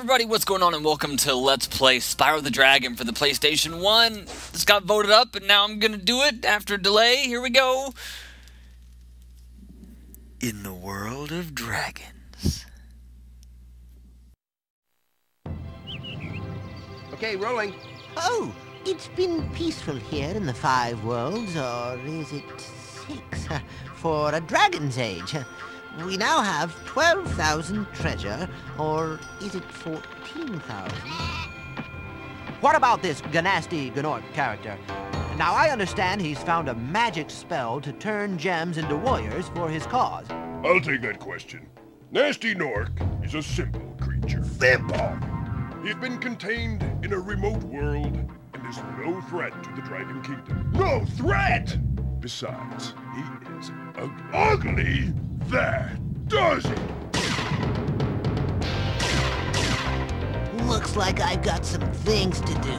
everybody, what's going on, and welcome to Let's Play Spyro the Dragon for the PlayStation 1. This got voted up, and now I'm gonna do it after a delay. Here we go. In the world of dragons. Okay, rolling. Oh, it's been peaceful here in the Five Worlds, or is it 6? For a Dragon's Age. We now have 12,000 treasure, or is it 14,000? What about this Gnasty Gnorc character? Now, I understand he's found a magic spell to turn gems into warriors for his cause. I'll take that question. Nasty Gnorc is a simple creature. Simple! He's been contained in a remote world and is no threat to the Dragon Kingdom. No threat! Besides, he is ugly. Ugly? That does it! Looks like I've got some things to do.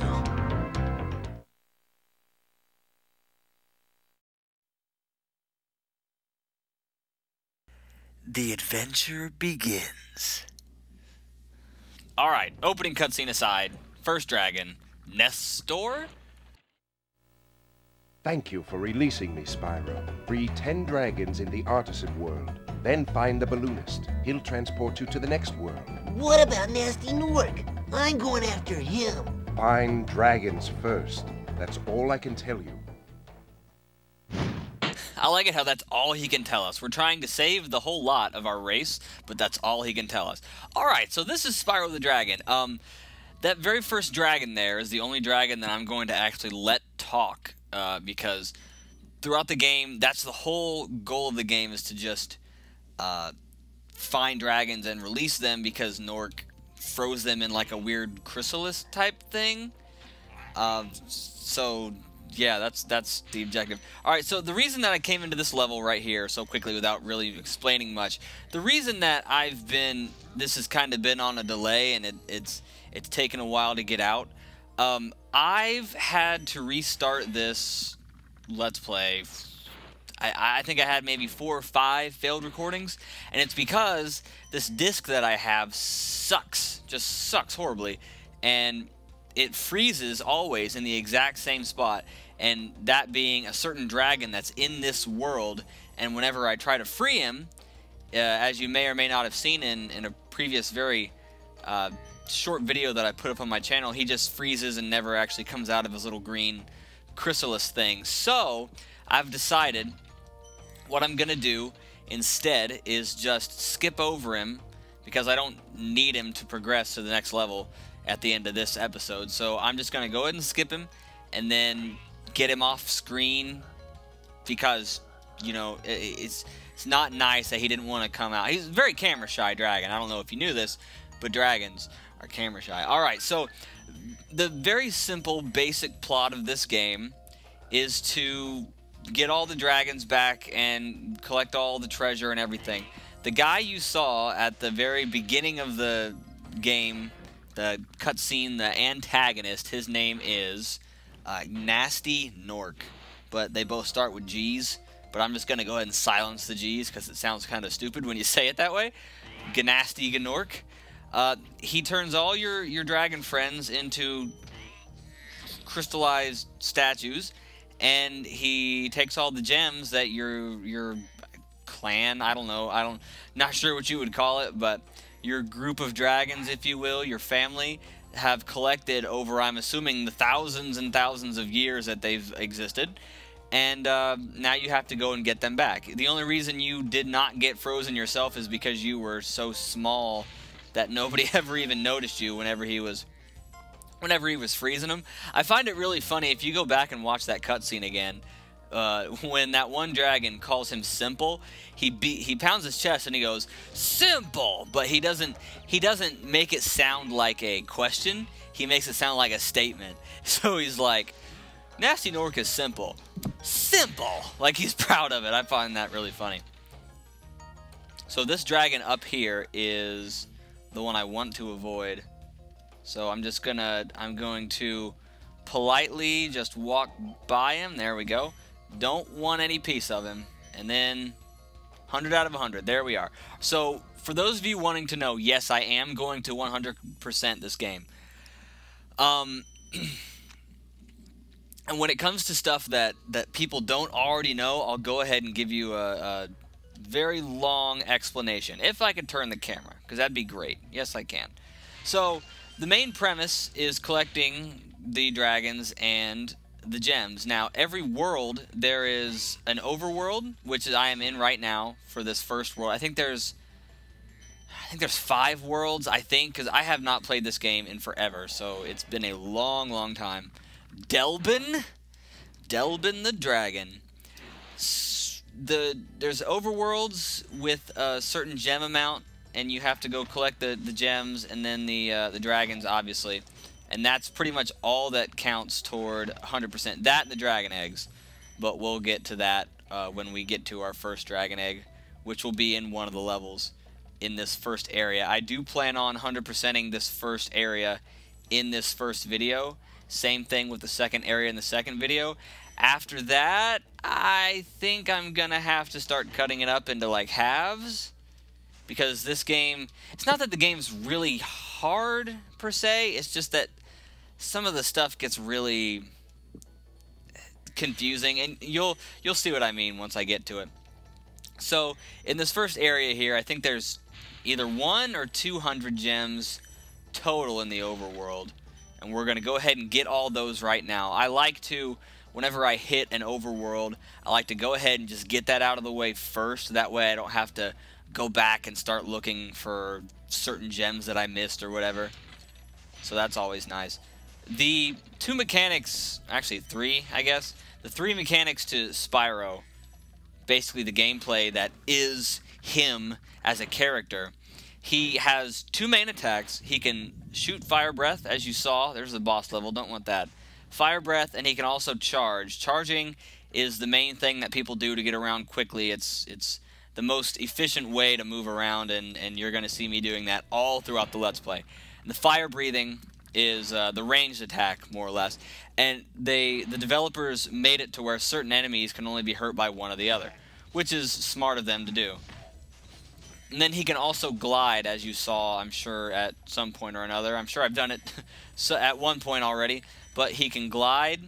The adventure begins. Alright, opening cutscene aside. First dragon, Nestor? Thank you for releasing me, Spyro. Free 10 dragons in the Artisan world. Then find the balloonist. He'll transport you to the next world. What about Nasty Gnorc? I'm going after him. Find dragons first. That's all I can tell you. I like it how that's all he can tell us. We're trying to save the whole lot of our race, but that's all he can tell us. Alright, so this is Spyro the Dragon. That very first dragon there is the only dragon that I'm going to actually let talk. Because throughout the game, that's the whole goal of the game, is to just find dragons and release them, because Gnorc froze them in like a weird chrysalis type thing. So yeah, that's the objective. Alright, so the reason that I came into this level right here so quickly without really explaining much, the reason that this has kind of been on a delay and it's taken a while to get out, I've had to restart this Let's Play. I think I had maybe 4 or 5 failed recordings, and it's because this disc that I have sucks, just sucks horribly, and it freezes always in the exact same spot, and that being a certain dragon that's in this world. And whenever I try to free him, as you may or may not have seen in a previous very short video that I put up on my channel, he just freezes and never actually comes out of his little green chrysalis thing. So I've decided what I'm gonna do instead is just skip over him, because I don't need him to progress to the next level at the end of this episode. So I'm just gonna go ahead and skip him and then get him off screen, because, you know, it's not nice that he didn't want to come out. He's a very camera shy dragon. I don't know if you knew this, but dragons are camera shy. Alright, so the very simple basic plot of this game is to get all the dragons back and collect all the treasure and everything. The guy you saw at the very beginning of the game, the cutscene, the antagonist, his name is Nasty Gnorc, but they both start with G's, but I'm just gonna go ahead and silence the G's because it sounds kind of stupid when you say it that way. Gnasty Gnorc. He turns all your dragon friends into crystallized statues, and he takes all the gems that your clan, I don't know, not sure what you would call it, but your group of dragons, if you will, your family, have collected over, I'm assuming, the thousands and thousands of years that they've existed. And now you have to go and get them back. The only reason you did not get frozen yourself is because you were so small that nobody ever even noticed you whenever he was freezing them. I find it really funny if you go back and watch that cutscene again. When that one dragon calls him simple, he pounds his chest and he goes, "Simple!" But he doesn't make it sound like a question. He makes it sound like a statement. So he's like, "Nasty Gnorc is simple." Simple! Like he's proud of it. I find that really funny. So this dragon up here is the one I want to avoid. So I'm going to politely just walk by him. There we go. Don't want any piece of him. And then 100 out of 100. There we are. So for those of you wanting to know, yes, I am going to 100% this game. And when it comes to stuff that people don't already know, I'll go ahead and give you a very long explanation. If I could turn the camera, because that'd be great. Yes, I can. So, the main premise is collecting the dragons and the gems. Now, every world, there is an overworld, which I am in right now for this first world. I think there's 5 worlds, I think, because I have not played this game in forever, so it's been a long, long time. Delbin the dragon. There's overworlds with a certain gem amount, and you have to go collect the gems and then the dragons, obviously. And that's pretty much all that counts toward 100%. That and the dragon eggs. But we'll get to that when we get to our first dragon egg, which will be in one of the levels in this first area. I do plan on 100%ing this first area in this first video. Same thing with the second area in the second video. After that, I think I'm gonna have to start cutting it up into like halves, because this game, it's not that the game's really hard per se, it's just that some of the stuff gets really confusing, and you'll see what I mean once I get to it. So in this first area here, I think there's either 100 or 200 gems total in the overworld, and we're gonna go ahead and get all those right now. I like to, whenever I hit an overworld, I like to go ahead and just get that out of the way first. That way I don't have to go back and start looking for certain gems that I missed or whatever. So that's always nice. The 2 mechanics, actually 3, I guess. The 3 mechanics to Spyro, basically the gameplay that is him as a character. He has 2 main attacks. He can shoot fire breath, as you saw. There's the boss level, don't want that. Fire breath, and he can also charge. Charging is the main thing that people do to get around quickly. It's the most efficient way to move around, and you're going to see me doing that all throughout the Let's Play. And the fire breathing is the ranged attack, more or less. And the developers made it to where certain enemies can only be hurt by one or the other, which is smart of them to do. And then he can also glide, as you saw, I'm sure, at some point or another. I'm sure I've done it so at one point already. But he can glide,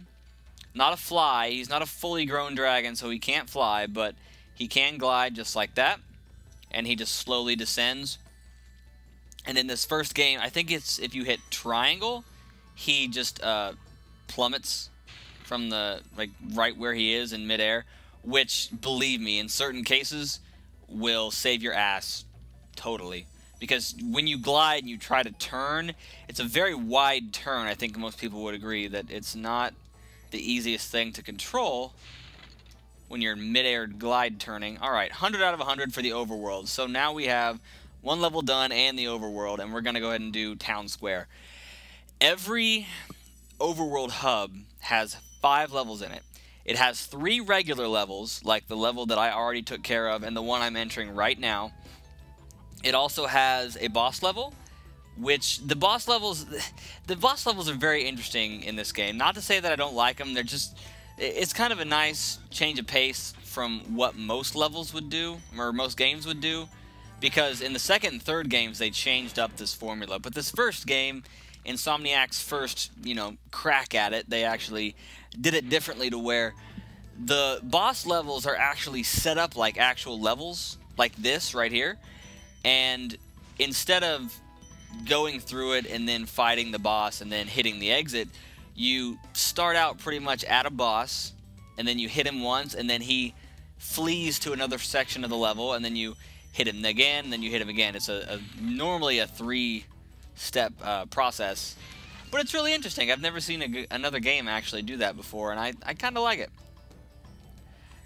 not a fly. He's not a fully grown dragon, so he can't fly, but he can glide just like that. And he just slowly descends. And in this first game, I think it's if you hit triangle, he just plummets from the, like, right where he is in midair, which, believe me, in certain cases will save your ass totally. Because when you glide and you try to turn, it's a very wide turn. I think most people would agree that it's not the easiest thing to control when you're mid-air glide turning. Alright, 100 out of 100 for the overworld. So now we have 1 level done and the overworld, and we're going to go ahead and do Town Square. Every overworld hub has 5 levels in it. It has 3 regular levels, like the level that I already took care of and the one I'm entering right now. It also has a boss level, which the boss levels are very interesting in this game. Not to say that I don't like them, it's kind of a nice change of pace from what most levels would do, or most games would do, because in the second and third games they changed up this formula. But this first game, Insomniac's first, crack at it, they actually did it differently to where the boss levels are actually set up like actual levels, like this right here. And instead of going through it and then fighting the boss and then hitting the exit, you start out pretty much at a boss, and then you hit him once, and then he flees to another section of the level, and then you hit him again, and then you hit him again. It's normally a 3-step process, but it's really interesting. I've never seen another game actually do that before, and I kind of like it.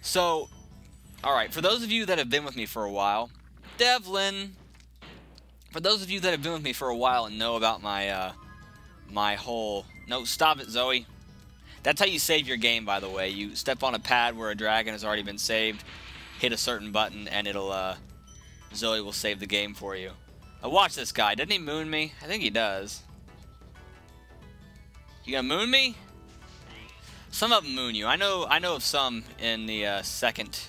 So, alright, for those of you that have been with me for a while, Devlin, for those of you that have been with me for a while and know about my my whole... No, stop it, Zoe. That's how you save your game, by the way. You step on a pad where a dragon has already been saved, hit a certain button, and it'll, Zoe will save the game for you. Watch this guy. Doesn't he moon me? I think he does. You gonna moon me? Some of them moon you. I know of some in the second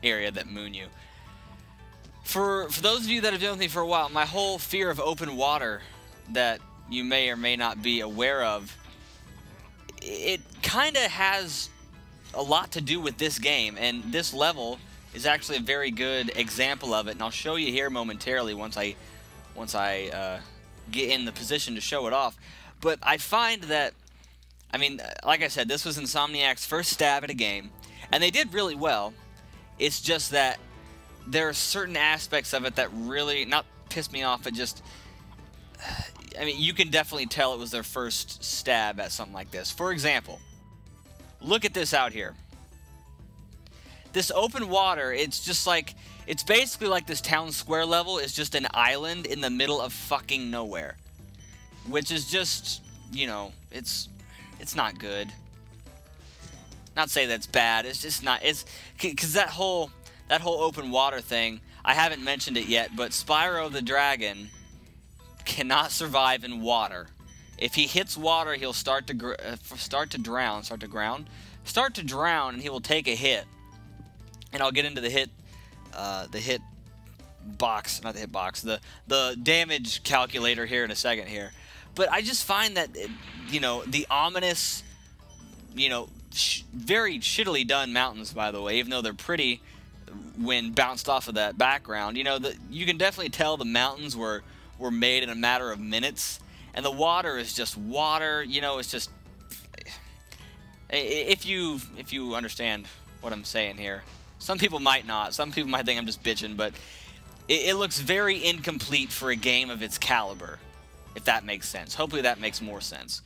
area that moon you. For those of you that have been with me for a while, my whole fear of open water that you may or may not be aware of, it kind of has a lot to do with this game, and this level is actually a very good example of it, and I'll show you here momentarily once I get in the position to show it off. But I find that, I mean, like I said, this was Insomniac's first stab at a game, and they did really well. It's just that there are certain aspects of it that really, not piss me off, but just, I mean, you can definitely tell it was their first stab at something like this. For example, look at this out here. This open water, it's just like, it's basically like this town square level is just an island in the middle of fucking nowhere. Which is just, you know, it's not good. Not say that's bad, it's just not, it's, because that whole open water thing, I haven't mentioned it yet, but Spyro the Dragon cannot survive in water. If he hits water, he'll start to drown, and he will take a hit. And I'll get into the hit box, not the hit box, the damage calculator here in a second here. But I just find that, you know, the ominous, you know, very shittily done mountains, by the way, even though they're pretty when bounced off of that background. You know, you can definitely tell the mountains were made in a matter of minutes, and the water is just water. You know, it's just, if you understand what I'm saying here. Some people might not. Some people might think I'm just bitching, but it looks very incomplete for a game of its caliber, if that makes sense. Hopefully that makes more sense.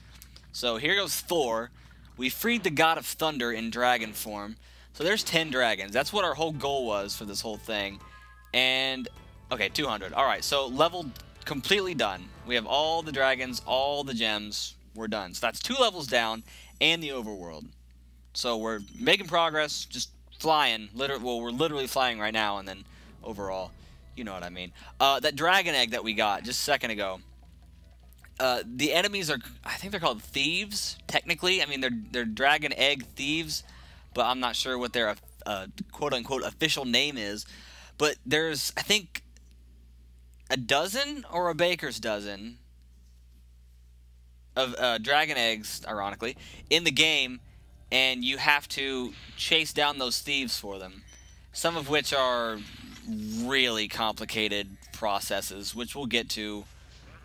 So here goes Thor. We freed the god of thunder in dragon form. So there's 10 dragons. That's what our whole goal was for this whole thing. And, okay, 200. Alright, so level completely done. We have all the dragons, all the gems. We're done. So that's 2 levels down and the overworld. So we're making progress, just flying. Well, we're literally flying right now, and then overall, you know what I mean. That dragon egg that we got just a second ago, the enemies are, I think they're called thieves, technically. I mean, they're dragon egg thieves, but I'm not sure what their quote-unquote official name is. But there's, I think, a dozen or a baker's dozen of dragon eggs, ironically, in the game, and you have to chase down those thieves for them. Some of which are really complicated processes, which we'll get to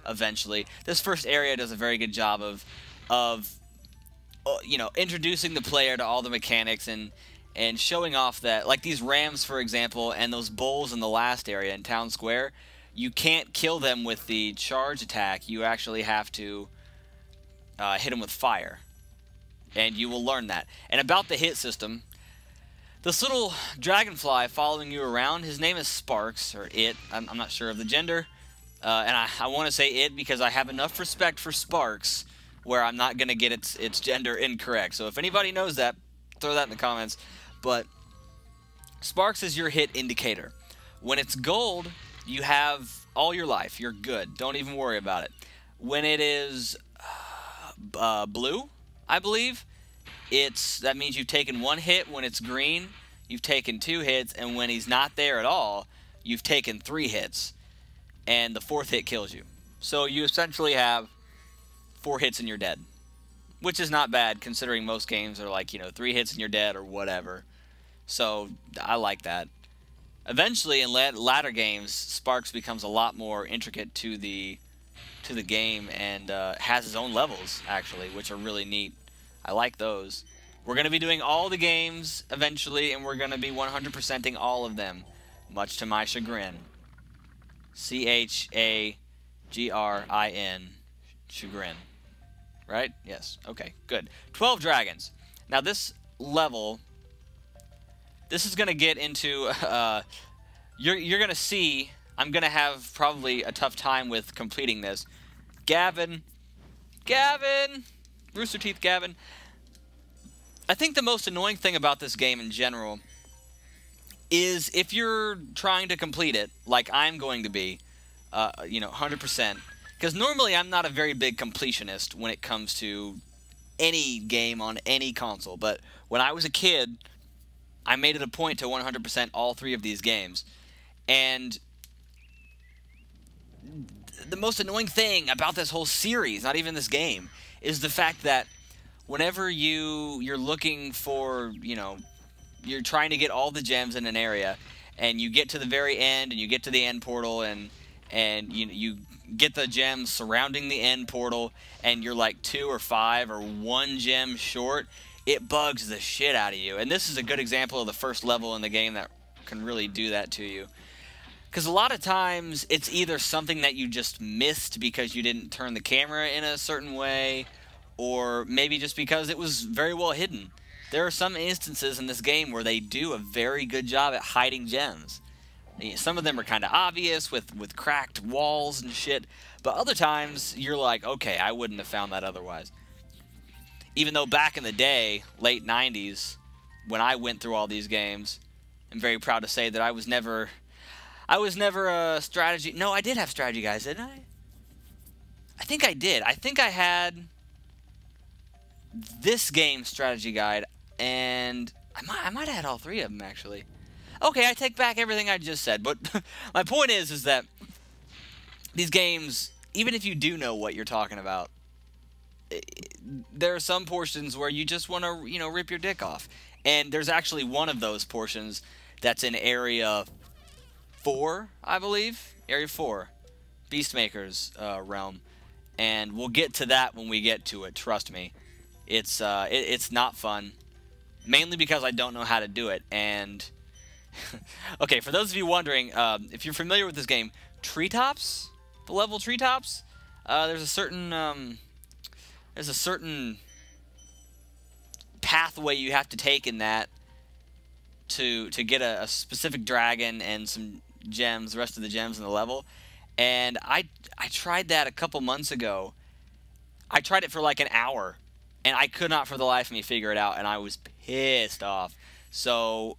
eventually. This first area does a very good job of you know, introducing the player to all the mechanics and showing off that, like these rams, for example, and those bulls in the last area in Town Square, you can't kill them with the charge attack. You actually have to hit them with fire. And you will learn that. And about the hit system, this little dragonfly following you around, his name is Sparks, or it. I'm not sure of the gender. And I want to say it because I have enough respect for Sparks where I'm not going to get its gender incorrect. So if anybody knows that, throw that in the comments. But Sparks is your hit indicator. When it's gold, you have all your life. You're good. Don't even worry about it. When it is blue, I believe, that means you've taken 1 hit. When it's green, you've taken 2 hits, and when he's not there at all, you've taken 3 hits, and the 4th hit kills you. So you essentially have 4 hits and you're dead, which is not bad considering most games are like, you know, 3 hits and you're dead or whatever. So I like that. Eventually, in latter games, Sparks becomes a lot more intricate to the game and has his own levels, actually, which are really neat. I like those. We're going to be doing all the games eventually, and we're going to be 100%ing all of them, much to my chagrin. C-H-A-G-R-I-N, chagrin. Right? Yes. Okay, good. 12 dragons. Now, this level, this is going to get into, you're going to see, I'm going to have probably a tough time with completing this. Gavin, Rooster Teeth Gavin. I think the most annoying thing about this game in general is if you're trying to complete it, like I'm going to be, you know, 100%. Because normally I'm not a very big completionist when it comes to any game on any console. But when I was a kid, I made it a point to 100% all 3 of these games. And the most annoying thing about this whole series, not even this game, is the fact that whenever you're looking for, you know, you're trying to get all the gems in an area, and you get to the very end, and you get to the end portal, and you get the gems surrounding the end portal, and you're like 2 or 5 or 1 gem short, it bugs the shit out of you. And this is a good example of the first level in the game that can really do that to you. Because a lot of times, it's either something that you just missed because you didn't turn the camera in a certain way, or maybe just because it was very well hidden. There are some instances in this game where they do a very good job at hiding gems. Some of them are kind of obvious with cracked walls and shit, but other times you're like, okay, I wouldn't have found that otherwise. Even though back in the day, late 90s, when I went through all these games, I'm very proud to say that I was never a strategy... No, I did have strategy guys, didn't I? I think I did. I think I had this game strategy guide, and I might have had all 3 of them, actually. Okay, I take back everything I just said, but my point is that these games, even if you do know what you're talking about, there are some portions where you just want to, you know, rip your dick off. And there's actually one of those portions that's in Area 4, I believe. Area 4. Beastmaker's realm. And we'll get to that when we get to it, trust me. It's not fun. Mainly because I don't know how to do it. And... okay, for those of you wondering, if you're familiar with this game, treetops, the level treetops, there's a certain pathway you have to take in that to get a specific dragon and some gems, the rest of the gems in the level. And I tried that a couple months ago. I tried it for like an hour, and I could not for the life of me figure it out, and I was pissed off. So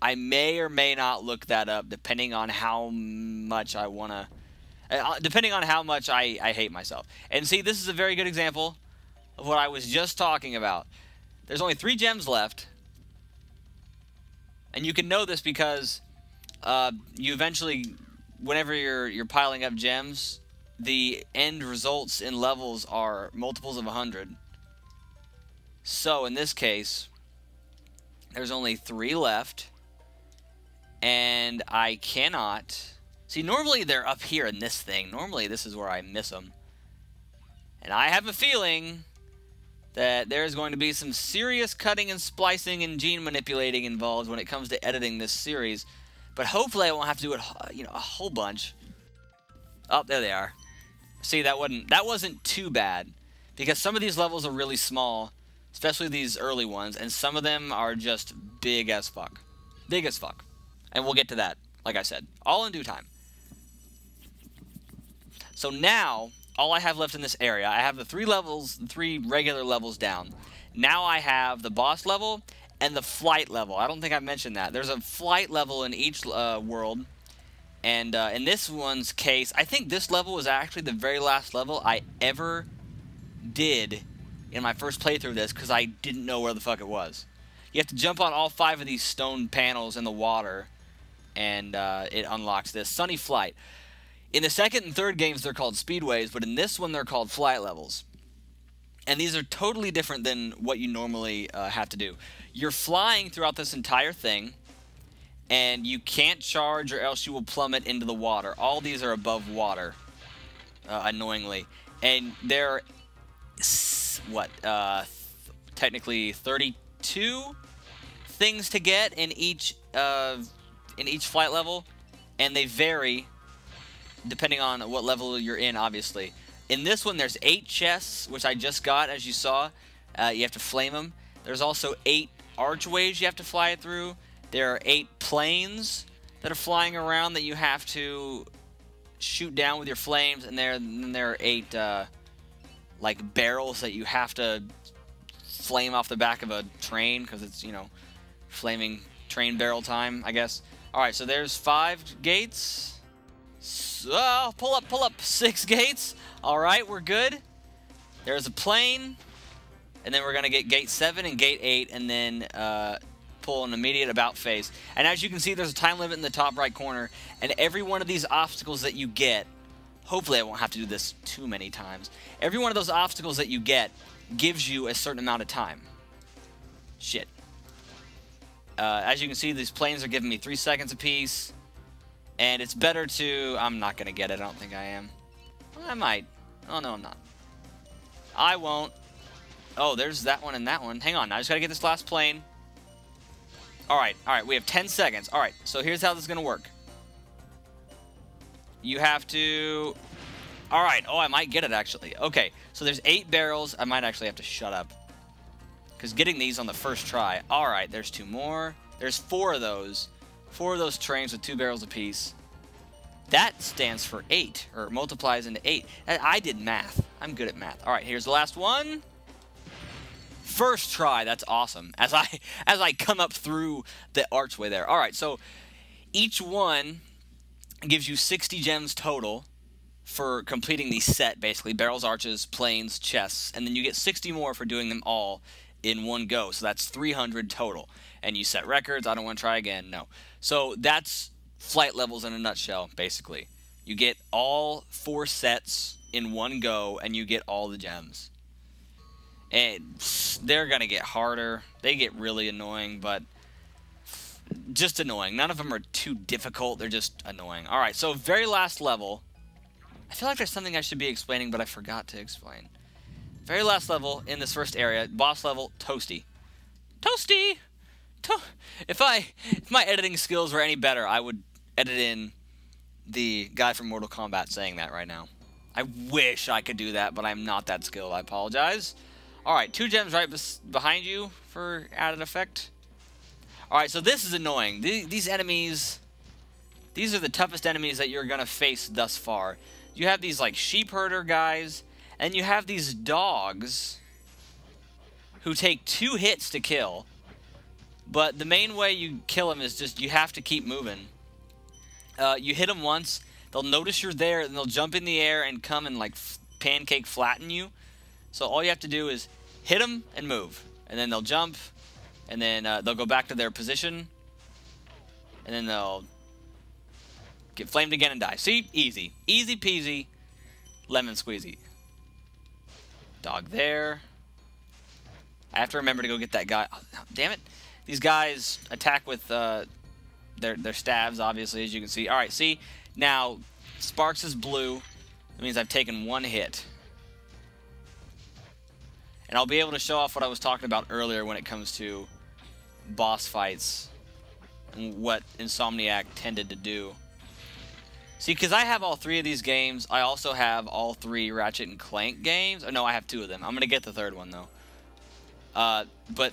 I may or may not look that up, depending on how much I want to... depending on how much I hate myself. And see, this is a very good example of what I was just talking about. There's only 3 gems left. And you can know this because you eventually, whenever you're piling up gems, the end results in levels are multiples of 100. So, in this case, there's only 3 left. And I cannot... See, normally they're up here in this thing. Normally this is where I miss them. And I have a feeling that there's going to be some serious cutting and splicing and gene manipulating involved when it comes to editing this series. But hopefully I won't have to do it, you know, a whole bunch. Oh, there they are. See, that wasn't too bad. Because some of these levels are really small, especially these early ones, and some of them are just big as fuck. Big as fuck. And we'll get to that, like I said, all in due time. So now, all I have left in this area, I have the 3 levels, the 3 regular levels down. Now I have the boss level and the flight level. I don't think I mentioned that. There's a flight level in each world. And in this one's case, I think this level was actually the very last level I ever did in my first playthrough of this, because I didn't know where the fuck it was. You have to jump on all 5 of these stone panels in the water, and it unlocks this. Sunny Flight. In the second and third games, they're called speedways, but in this one, they're called flight levels. And these are totally different than what you normally have to do. You're flying throughout this entire thing, and you can't charge or else you will plummet into the water. All these are above water, annoyingly. And they're, what, technically 32 things to get in each flight level, and they vary depending on what level you're in, obviously. In this one, there's 8 chests, which I just got, as you saw. You have to flame them. There's also 8 archways you have to fly through. There are 8 planes that are flying around that you have to shoot down with your flames, and then there are 8 like barrels that you have to flame off the back of a train, because it's, you know, flaming train barrel time, I guess. Alright, so there's 5 gates. So, pull up, 6 gates. Alright, we're good. There's a plane. And then we're going to get gate 7 and gate 8, and then pull an immediate about face. And as you can see, there's a time limit in the top right corner, and every one of these obstacles that you get, hopefully I won't have to do this too many times, every one of those obstacles that you get gives you a certain amount of time. Shit. As you can see, these planes are giving me 3 seconds apiece, and it's better to... I'm not going to get it, I don't think I am. I might. Oh, no, I'm not. I won't. Oh, there's that one and that one. Hang on, I just gotta get this last plane. Alright, we have 10 seconds. Alright, so here's how this is gonna work. You have to... Alright, oh, I might get it, actually. Okay, so there's 8 barrels. I might actually have to shut up, because getting these on the first try... Alright, there's 2 more. There's 4 of those. 4 of those trains with 2 barrels apiece. That stands for 8, or multiplies into 8. I did math. I'm good at math. Alright, here's the last one. First try, that's awesome. As I come up through the archway there. Alright, so each one gives you 60 gems total for completing the set, basically. Barrels, arches, planes, chests. And then you get 60 more for doing them all in one go. So that's 300 total. And you set records. I don't want to try again. No. So that's flight levels in a nutshell, basically. You get all 4 sets in one go, and you get all the gems. And they're going to get harder. They get really annoying, but just annoying. None of them are too difficult. They're just annoying. Alright, so very last level. I feel like there's something I should be explaining, but I forgot to explain. Very last level in this first area. Boss level, Toasty. Toasty! If my editing skills were any better, I would edit in the guy from Mortal Kombat saying that right now. I wish I could do that, but I'm not that skilled. I apologize. Alright, 2 gems right behind you for added effect. Alright, so this is annoying. These enemies, these are the toughest enemies that you're going to face thus far. You have these, like, sheep herder guys, and you have these dogs who take 2 hits to kill. But the main way you kill them is just, you have to keep moving. You hit them once, they'll notice you're there, and they'll jump in the air and come and, like, pancake flatten you. So all you have to do is hit them and move. And then they'll jump, and then they'll go back to their position. And then they'll get flamed again and die. See? Easy. Easy peasy. Lemon squeezy. Dog there. I have to remember to go get that guy. Oh, damn it. These guys attack with their stabs, obviously, as you can see. Alright, see? Now, Sparks is blue. That means I've taken 1 hit. And I'll be able to show off what I was talking about earlier when it comes to boss fights and what Insomniac tended to do. See, because I have all 3 of these games, I also have all 3 Ratchet and Clank games. Oh, no, I have 2 of them. I'm going to get the 3rd one, though. But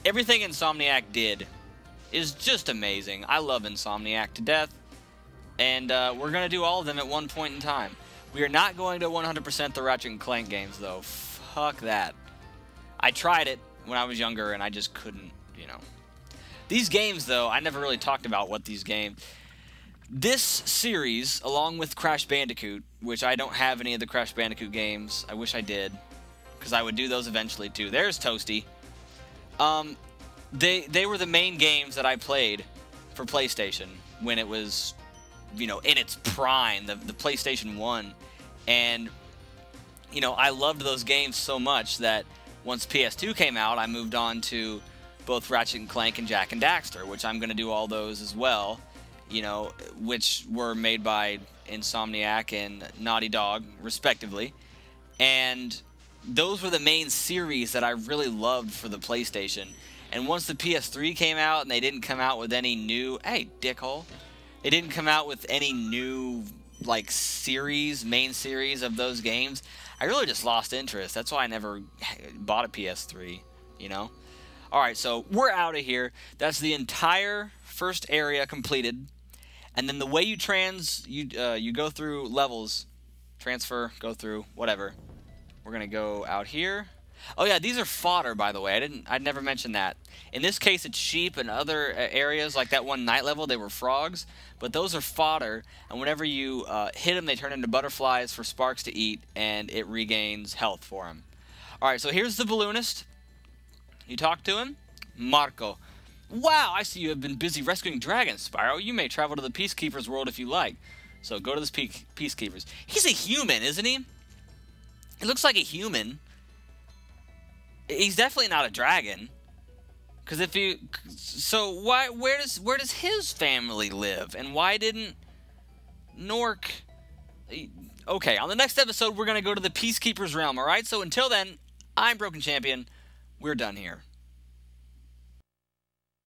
everything Insomniac did is just amazing. I love Insomniac to death. And we're going to do all of them at one point in time. We are not going to 100% the Ratchet and Clank games, though. Fuck that. I tried it when I was younger, and I just couldn't, you know. These games, though, I never really talked about what these games... This series, along with Crash Bandicoot, which I don't have any of the Crash Bandicoot games. I wish I did, because I would do those eventually, too. There's Toasty. They were the main games that I played for PlayStation when it was, you know, in its prime, the PlayStation 1. And, you know, I loved those games so much that once PS2 came out, I moved on to both Ratchet and Clank and Jak and Daxter, which I'm going to do all those as well, you know, which were made by Insomniac and Naughty Dog, respectively. And those were the main series that I really loved for the PlayStation. And once the PS3 came out and they didn't come out with any new... Hey, dickhole. They didn't come out with any new, like, main series of those games. I really just lost interest. That's why I never bought a PS3, you know? Alright, so we're out of here. That's the entire first area completed. And then the way you you go through levels, transfer, go through, whatever. We're going to go out here. Oh yeah, these are fodder, by the way. I'd never mentioned that. In this case, it's sheep, and other areas, like that one night level, they were frogs. But those are fodder, and whenever you hit them, they turn into butterflies for Sparks to eat, and it regains health for him. Alright, so here's the balloonist. You talk to him. Marco. Wow, I see you have been busy rescuing dragons, Spyro. You may travel to the Peacekeeper's world if you like. So go to this Peacekeeper's. He's a human, isn't he? He looks like a human. He's definitely not a dragon. Because if you... So why... Where does his family live? And why didn't Nork... Okay, on the next episode, we're going to go to the Peacekeeper's realm, alright? So until then, I'm Broken Champion. We're done here.